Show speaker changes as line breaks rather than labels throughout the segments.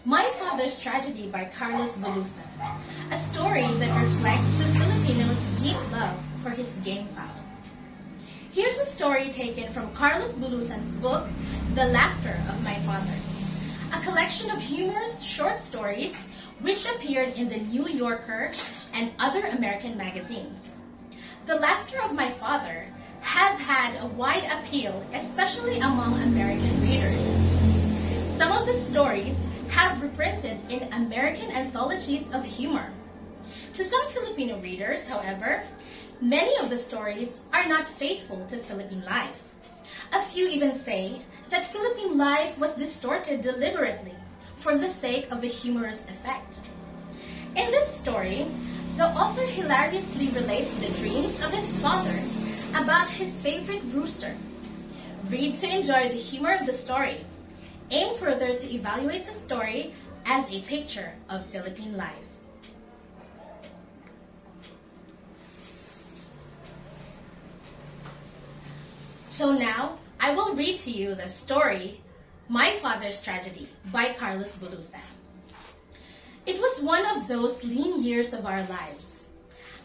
My Father's Tragedy by Carlos Bulosan, a story that reflects the Filipino's deep love for his game fowl. Here's a story taken from Carlos Bulosan's book, The Laughter of My Father, a collection of humorous short stories which appeared in the New Yorker and other American magazines. The Laughter of My Father has had a wide appeal, especially among American readers. Some of the stories have reprinted in American anthologies of humor. To some Filipino readers, however, many of the stories are not faithful to Philippine life. A few even say that Philippine life was distorted deliberately for the sake of a humorous effect. In this story, the author hilariously relates the dreams of his father about his favorite rooster. Read to enjoy the humor of the story. Aim further to evaluate the story as a picture of Philippine life. So now, I will read to you the story, My Father's Tragedy by Carlos Bulosan. It was one of those lean years of our lives.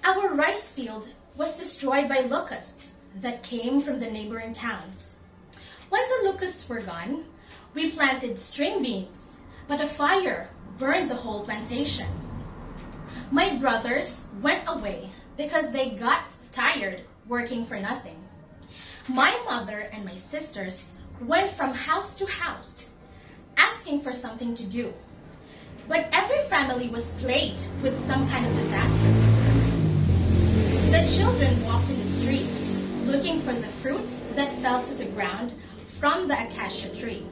Our rice field was destroyed by locusts that came from the neighboring towns. When the locusts were gone, we planted string beans, but a fire burned the whole plantation. My brothers went away because they got tired working for nothing. My mother and my sisters went from house to house, asking for something to do. But every family was plagued with some kind of disaster. The children walked in the streets, looking for the fruit that fell to the ground from the acacia tree.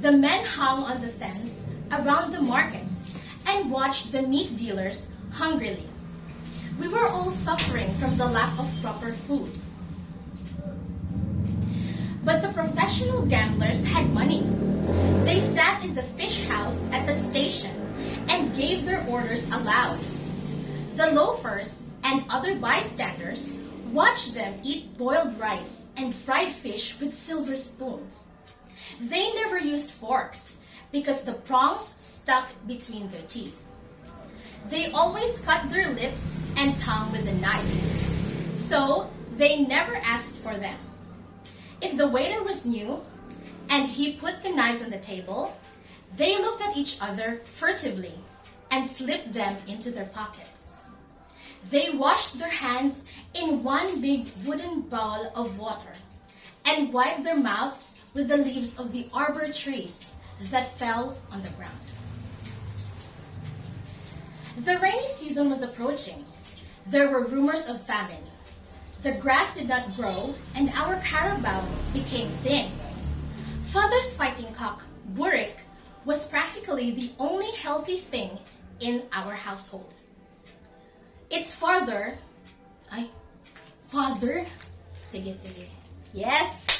The men hung on the fence around the market and watched the meat dealers hungrily. We were all suffering from the lack of proper food. But the professional gamblers had money. They sat in the fish house at the station and gave their orders aloud. The loafers and other bystanders watched them eat boiled rice and fried fish with silver spoons. They never used forks because the prongs stuck between their teeth. They always cut their lips and tongue with the knives, so they never asked for them. If the waiter was new and he put the knives on the table, they looked at each other furtively and slipped them into their pockets. They washed their hands in one big wooden bowl of water and wiped their mouths with the leaves of the arbor trees that fell on the ground. The rainy season was approaching. There were rumors of famine. The grass did not grow, and our carabao became thin. Father's fighting cock, Burik, was practically the only healthy thing in our household. Its father, Sige. Yes,